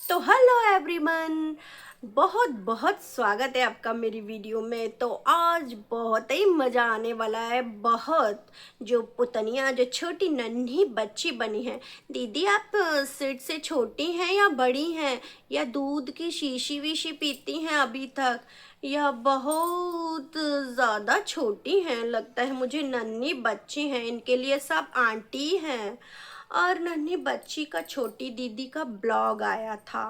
तो hello everyone, बहुत बहुत स्वागत है आपका मेरी वीडियो में। तो आज बहुत ही मज़ा आने वाला है। बहुत जो पुतनिया जो छोटी नन्ही बच्ची बनी है। दीदी आप सिर से छोटी हैं या बड़ी हैं, या दूध की शीशी वीशी पीती हैं अभी तक, या बहुत ज़्यादा छोटी हैं? लगता है मुझे नन्ही बच्ची हैं, इनके लिए सब आंटी हैं। और नन्ही बच्ची का छोटी दीदी का ब्लॉग आया था।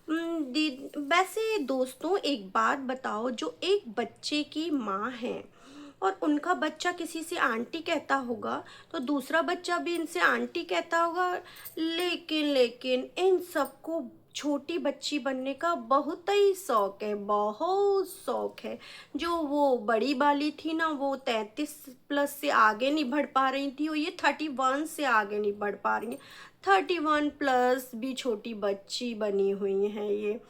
वैसे दोस्तों, एक बात बताओ, जो एक बच्चे की माँ है और उनका बच्चा किसी से आंटी कहता होगा, तो दूसरा बच्चा भी इनसे आंटी कहता होगा। लेकिन इन सबको छोटी बच्ची बनने का बहुत ही शौक है, बहुत शौक है। जो वो बड़ी वाली थी ना, वो 33+ से आगे नहीं बढ़ पा रही थी, और ये 31 से आगे नहीं बढ़ पा रही है। 31+ भी छोटी बच्ची बनी हुई हैं ये।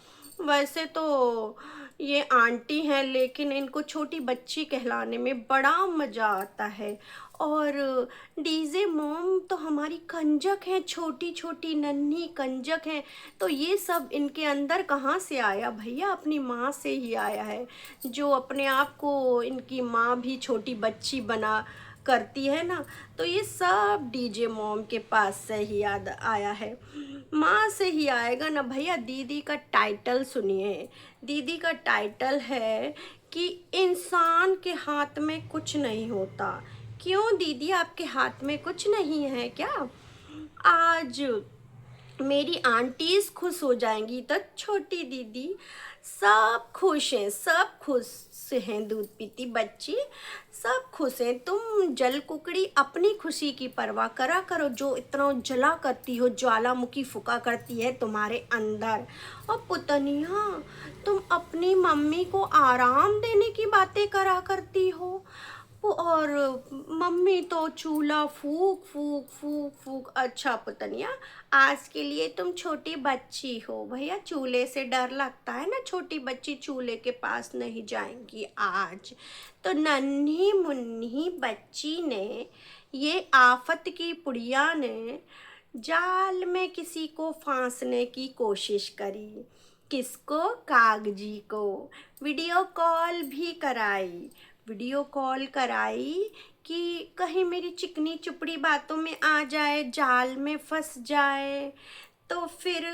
वैसे तो ये आंटी हैं, लेकिन इनको छोटी बच्ची कहलाने में बड़ा मज़ा आता है। और डीजे मॉम तो हमारी कंजक हैं, छोटी छोटी नन्ही कंजक हैं। तो ये सब इनके अंदर कहाँ से आया भैया? अपनी माँ से ही आया है, जो अपने आप को इनकी माँ भी छोटी बच्ची बना करती है ना। तो ये सब डीजे मॉम के पास से ही याद आया है, माँ से ही आएगा ना भैया। दीदी का टाइटल सुनिए। दीदी का टाइटल है कि इंसान के हाथ में कुछ नहीं होता। क्यों दीदी, आपके हाथ में कुछ नहीं है क्या? आज मेरी आंटीज खुश हो जाएंगी तो छोटी दीदी सब खुश हैं, सब खुश हैं। दूध पीती बच्ची सब खुश हैं। तुम जल कुकड़ी अपनी खुशी की परवाह करा करो, जो इतना जला करती हो, ज्वालामुखी फुका करती है तुम्हारे अंदर। और पुतनिया, तुम अपनी मम्मी को आराम देने की बातें करा करती हो, और मम्मी तो चूल्हा फूक फूक फूक फूक। अच्छा पुतनिया, आज के लिए तुम छोटी बच्ची हो भैया, चूल्हे से डर लगता है ना, छोटी बच्ची चूल्हे के पास नहीं जाएंगी आज। तो नन्ही मुन्नी बच्ची ने, ये आफत की पुड़िया ने जाल में किसी को फांसने की कोशिश करी। किसको? कागजी को। वीडियो कॉल भी कराई, वीडियो कॉल कराई कि कहीं मेरी चिकनी चुपड़ी बातों में आ जाए, जाल में फंस जाए। तो फिर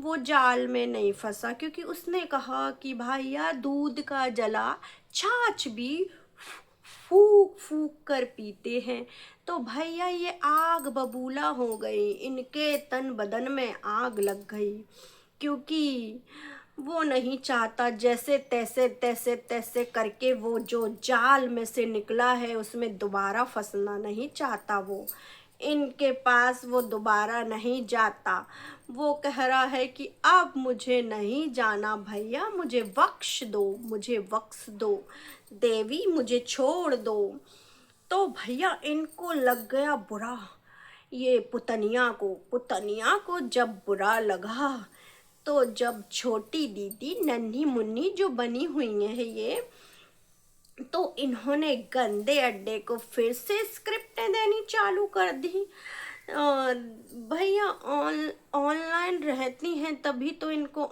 वो जाल में नहीं फंसा, क्योंकि उसने कहा कि भैया दूध का जला छाछ भी फूक फूक कर पीते हैं। तो भैया ये आग बबूला हो गई, इनके तन बदन में आग लग गई, क्योंकि वो नहीं चाहता जैसे तैसे तैसे तैसे करके वो जो जाल में से निकला है उसमें दोबारा फंसना नहीं चाहता। वो इनके पास वो दोबारा नहीं जाता। वो कह रहा है कि अब मुझे नहीं जाना भैया, मुझे बख्श दो, मुझे बख्श दो देवी, मुझे छोड़ दो। तो भैया इनको लग गया बुरा। ये पुतनिया को जब बुरा लगा, तो जब छोटी दीदी नन्ही मुन्नी जो बनी हुई है ये, तो इन्होंने गंदे अड्डे को फिर से स्क्रिप्टें देनी चालू कर दी। भैया ऑनलाइन रहती हैं तभी तो इनको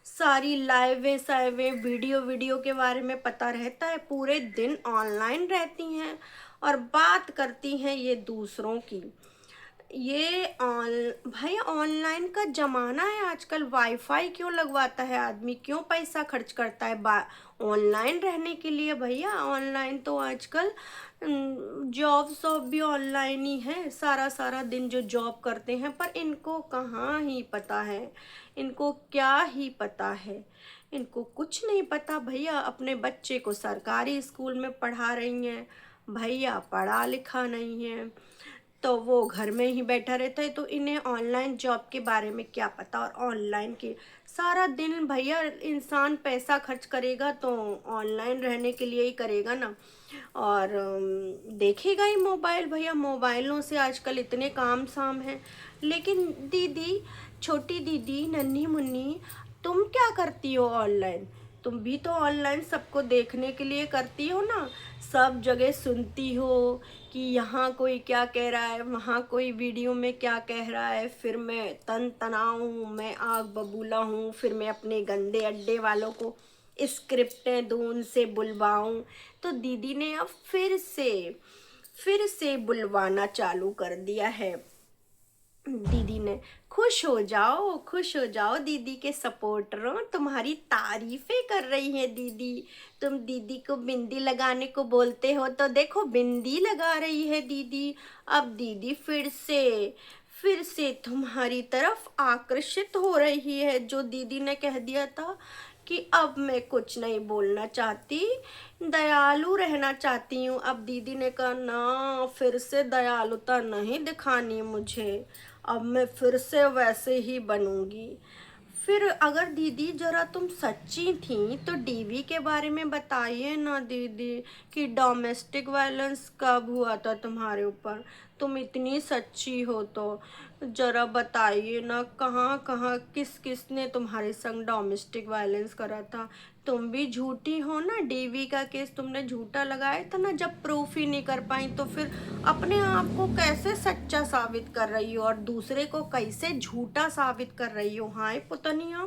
सारी लाइवें साइवें वीडियो के बारे में पता रहता है। पूरे दिन ऑनलाइन रहती हैं और बात करती हैं ये दूसरों की। ये भाई ऑनलाइन का ज़माना है आजकल। वाईफाई क्यों लगवाता है आदमी, क्यों पैसा खर्च करता है ऑनलाइन रहने के लिए? भैया ऑनलाइन तो आजकल जॉब सॉब भी ऑनलाइन ही है, सारा सारा दिन जो जॉब करते हैं। पर इनको कहाँ ही पता है, इनको क्या ही पता है, इनको कुछ नहीं पता। भैया अपने बच्चे को सरकारी स्कूल में पढ़ा रही हैं, भैया पढ़ा लिखा नहीं है, तो वो घर में ही बैठा रहता है। तो इन्हें ऑनलाइन जॉब के बारे में क्या पता। और ऑनलाइन के सारा दिन भैया इंसान पैसा खर्च करेगा तो ऑनलाइन रहने के लिए ही करेगा ना, और देखेगा ही मोबाइल। भैया मोबाइलों से आजकल इतने काम साम हैं। लेकिन दीदी, छोटी दीदी नन्ही मुन्नी, तुम क्या करती हो ऑनलाइन? तुम भी तो ऑनलाइन सबको देखने के लिए करती हो ना। सब जगह सुनती हो कि यहाँ कोई क्या कह रहा है, वहाँ कोई वीडियो में क्या कह रहा है, फिर मैं तन तनाव हूँ, मैं आग बबूला हूँ, फिर मैं अपने गंदे अड्डे वालों को स्क्रिप्टें दूँ, उनसे बुलवाऊँ। तो दीदी ने अब फिर से बुलवाना चालू कर दिया है। दीदी ने खुश हो जाओ, दीदी के सपोर्टरों, तुम्हारी तारीफें कर रही हैं दीदी। तुम दीदी को बिंदी लगाने को बोलते हो तो देखो बिंदी लगा रही है दीदी। अब दीदी फिर से तुम्हारी तरफ आकर्षित हो रही है। जो दीदी ने कह दिया था कि अब मैं कुछ नहीं बोलना चाहती, दयालु रहना चाहती हूँ, अब दीदी ने कहा ना, फिर से दयालुता नहीं दिखानी मुझे, अब मैं फिर से वैसे ही बनूंगी। फिर अगर दीदी जरा तुम सच्ची थी तो डीवी के बारे में बताइए ना दीदी, कि डोमेस्टिक वायलेंस कब हुआ था तुम्हारे ऊपर। तुम इतनी सच्ची हो तो जरा बताइए ना, कहाँ कहाँ किस किस ने तुम्हारे संग डोमेस्टिक वायलेंस करा था। तुम भी झूठी हो ना, डीवी का केस तुमने झूठा लगाया था ना, जब प्रूफ ही नहीं कर पाई तो फिर अपने आप को कैसे सच्चा साबित कर रही हो और दूसरे को कैसे झूठा साबित कर रही हो। हाय पुतनिया।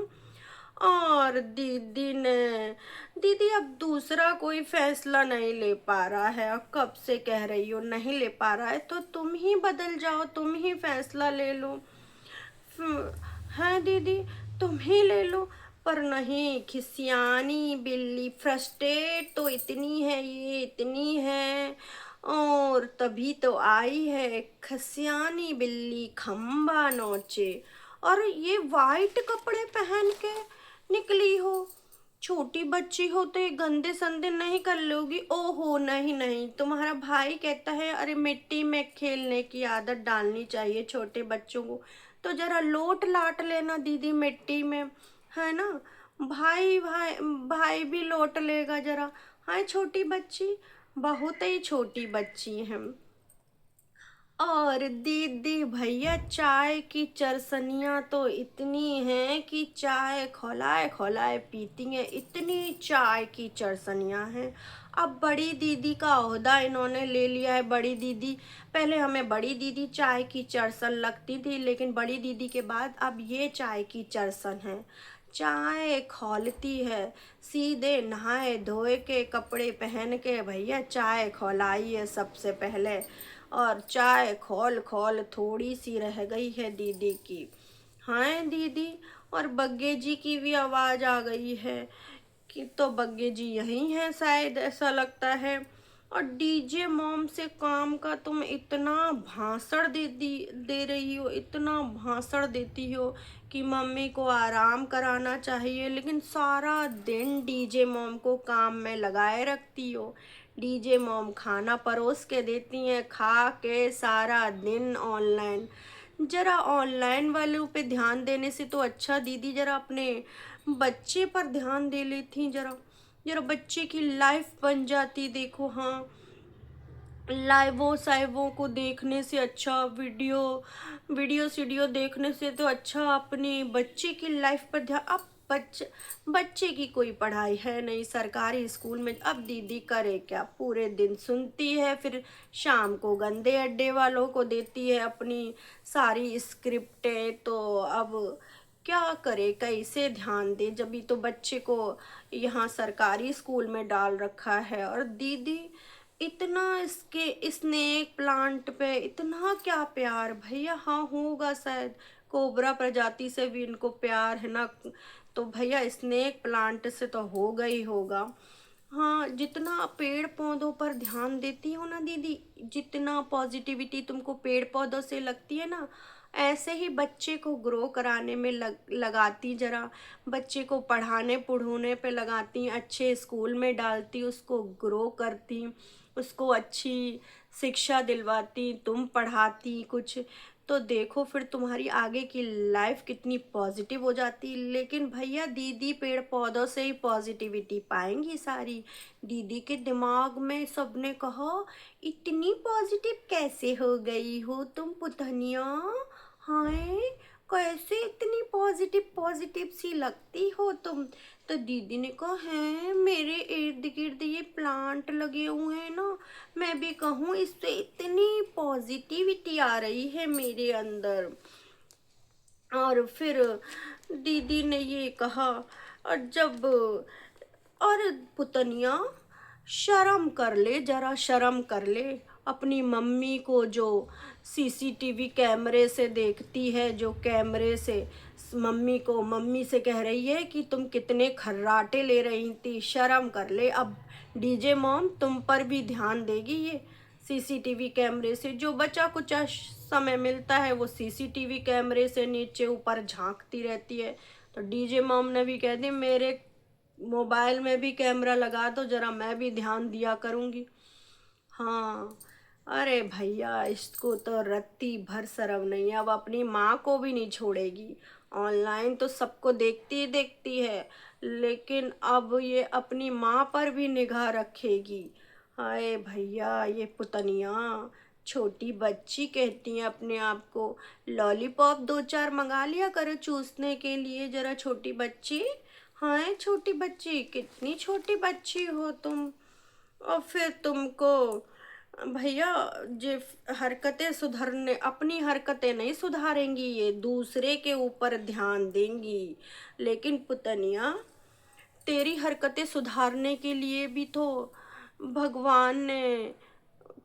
और दीदी अब दूसरा कोई फैसला नहीं ले पा रहा है, और कब से कह रही हो नहीं ले पा रहा है, तो तुम ही बदल जाओ, तुम ही फैसला ले लो। है दीदी, तुम ही ले लो। पर नहीं, खिसियानी बिल्ली, फ्रस्ट्रेट तो इतनी है, ये इतनी है, और तभी तो आई है खसियानी बिल्ली खम्बा नोचे। और ये वाइट कपड़े पहन के निकली हो, छोटी बच्ची हो तो ये गंदे संदे नहीं कर लोगी। ओहो नहीं नहीं, तुम्हारा भाई कहता है अरे मिट्टी में खेलने की आदत डालनी चाहिए छोटे बच्चों को, तो जरा लोट लाट लेना दीदी मिट्टी में, है ना। भाई भाई भाई भी लोट लेगा जरा। हाय छोटी बच्ची, बहुत ही छोटी बच्ची है। और दीदी भैया, चाय की चरसनियाँ तो इतनी हैं कि चाय खौलाए खौलाए पीती हैं, इतनी चाय की चरसनियाँ हैं। अब बड़ी दीदी का ओहदा इन्होंने ले लिया है। बड़ी दीदी, पहले हमें बड़ी दीदी चाय की चरसन लगती थी, लेकिन बड़ी दीदी के बाद अब ये चाय की चरसन है। चाय खौलती है, सीधे नहाए धोए के कपड़े पहन के भैया चाय खौलाई है सबसे पहले। और चाय खौल खौल थोड़ी सी रह गई है दीदी की। हाँ दीदी, और बग्गे जी की भी आवाज़ आ गई है, कि तो बग्गे जी यही हैं शायद, ऐसा लगता है। और डीजे मॉम से काम का तुम इतना भाषण दे रही हो, इतना भाषण देती हो कि मम्मी को आराम कराना चाहिए, लेकिन सारा दिन डीजे मॉम को काम में लगाए रखती हो। डीजे मॉम खाना परोस के देती हैं, खा के सारा दिन ऑनलाइन। जरा ऑनलाइन वालों पे ध्यान देने से तो अच्छा दीदी जरा अपने बच्चे पर ध्यान दे लेती, जरा जरा बच्चे की लाइफ बन जाती। देखो हाँ, लाइवों साइवों को देखने से अच्छा, वीडियो सीडियो देखने से तो अच्छा अपनी बच्चे की लाइफ पर ध्यान। अब बच्चे की कोई पढ़ाई है नहीं सरकारी स्कूल में, अब दीदी करे क्या, पूरे दिन सुनती है, फिर शाम को गंदे अड्डे वालों को देती है अपनी सारी स्क्रिप्टें। तो अब क्या करे, कैसे ध्यान दे, जब भी तो बच्चे को यहाँ सरकारी स्कूल में डाल रखा है। और दीदी इतना इसके स्नेक प्लांट पे इतना क्या प्यार भैया। हाँ होगा शायद, कोबरा प्रजाति से भी इनको प्यार है ना, तो भैया स्नेक प्लांट से तो होगा ही होगा। हाँ, जितना पेड़ पौधों पर ध्यान देती हो ना दीदी, जितना पॉजिटिविटी तुमको पेड़ पौधों से लगती है ना, ऐसे ही बच्चे को ग्रो कराने में लगाती, जरा बच्चे को पढ़ाने पढ़ाने पे लगाती, अच्छे स्कूल में डालती, उसको ग्रो करती, उसको अच्छी शिक्षा दिलवाती, तुम पढ़ाती कुछ, तो देखो फिर तुम्हारी आगे की लाइफ कितनी पॉजिटिव हो जाती। लेकिन भैया दीदी पेड़ पौधों से ही पॉजिटिविटी पाएंगी सारी। दीदी के दिमाग में सबने कहा इतनी पॉजिटिव कैसे हो गई हो तुम पुतनिया। हाय, कैसे इतनी पॉजिटिव पॉजिटिव सी लगती हो तुम। तो दीदी ने कहा है मेरे इर्द गिर्द ये प्लांट लगे हुए हैं ना, मैं भी कहूँ इससे इतनी पॉजिटिविटी आ रही है मेरे अंदर। और फिर दीदी ने ये कहा, और जब और पुतनिया शर्म कर ले, जरा शर्म कर ले। अपनी मम्मी को जो सीसीटीवी कैमरे से देखती है, जो कैमरे से मम्मी से कह रही है कि तुम कितने खर्राटे ले रही थी, शर्म कर ले। अब डीजे मॉम तुम पर भी ध्यान देगी ये सीसीटीवी कैमरे से। जो बचा कुचा समय मिलता है वो सीसीटीवी कैमरे से नीचे ऊपर झांकती रहती है। तो डीजे मॉम ने भी कह दी मेरे मोबाइल में भी कैमरा लगा दो, जरा मैं भी ध्यान दिया करूँगी। हाँ, अरे भैया इसको तो रत्ती भर शर्म नहीं है, अब अपनी माँ को भी नहीं छोड़ेगी। ऑनलाइन तो सबको देखती ही देखती है, लेकिन अब ये अपनी माँ पर भी निगाह रखेगी। हाय भैया ये पुतनिया छोटी बच्ची कहती हैं अपने आप को। लॉलीपॉप 2-4 मंगा लिया करो चूसने के लिए, जरा छोटी बच्ची। हाँ छोटी बच्ची, कितनी छोटी बच्ची हो तुम। और फिर तुमको भैया जे हरकतें सुधरने, अपनी हरकतें नहीं सुधारेंगी, ये दूसरे के ऊपर ध्यान देंगी। लेकिन पुतनिया तेरी हरकतें सुधारने के लिए भी तो भगवान ने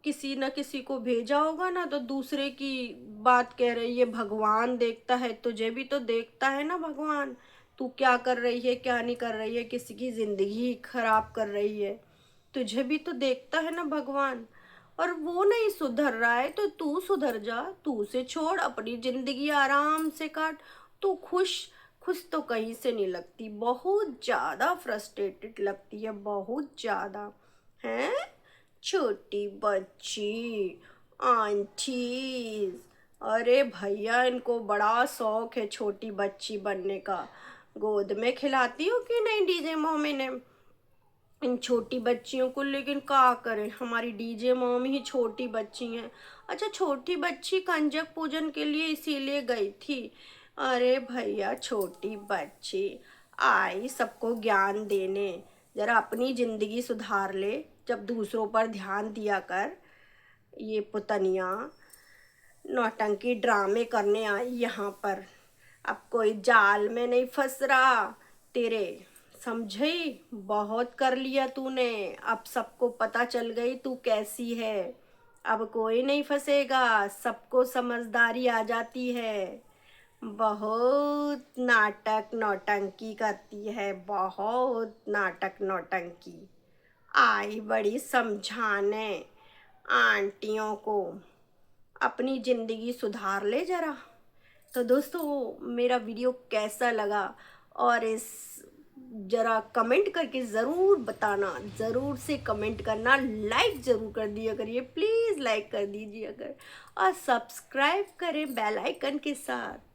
किसी न किसी को भेजा होगा ना। तो दूसरे की बात कह रही है, भगवान देखता है, तुझे भी तो देखता है ना भगवान। तू क्या कर रही है क्या नहीं कर रही है, किसी की जिंदगी खराब कर रही है, तुझे भी तो देखता है ना भगवान। और वो नहीं सुधर रहा है तो तू सुधर जा, तू उसे छोड़, अपनी जिंदगी आराम से काट। तू खुश खुश तो कहीं से नहीं लगती, बहुत ज़्यादा फ्रस्ट्रेटेड लगती है, बहुत ज़्यादा। हैं छोटी बच्ची आंटीज, अरे भैया इनको बड़ा शौक है छोटी बच्ची बनने का। गोद में खिलाती हो कि नहीं डीजे मॉमी ने इन छोटी बच्चियों को। लेकिन क्या करें, हमारी डीजे मॉम ही छोटी बच्ची हैं। अच्छा छोटी बच्ची कंजक पूजन के लिए इसीलिए गई थी। अरे भैया छोटी बच्ची आई सबको ज्ञान देने, जरा अपनी जिंदगी सुधार ले, जब दूसरों पर ध्यान दिया कर। ये पुतनिया नौटंकी ड्रामे करने आई यहाँ पर, अब कोई जाल में नहीं फंस रहा तेरे, समझी। बहुत कर लिया तूने, अब सबको पता चल गई तू कैसी है। अब कोई नहीं फंसेगा, सबको समझदारी आ जाती है। बहुत नाटक नौटंकी करती है, बहुत नाटक नौटंकी। आई बड़ी समझाने आंटियों को, अपनी ज़िंदगी सुधार ले जरा। तो दोस्तों मेरा वीडियो कैसा लगा, और इस जरा कमेंट करके ज़रूर बताना, ज़रूर से कमेंट करना, लाइक ज़रूर कर दिया करिए, प्लीज़ लाइक कर दीजिए अगर, और सब्सक्राइब करें बेल आइकन के साथ।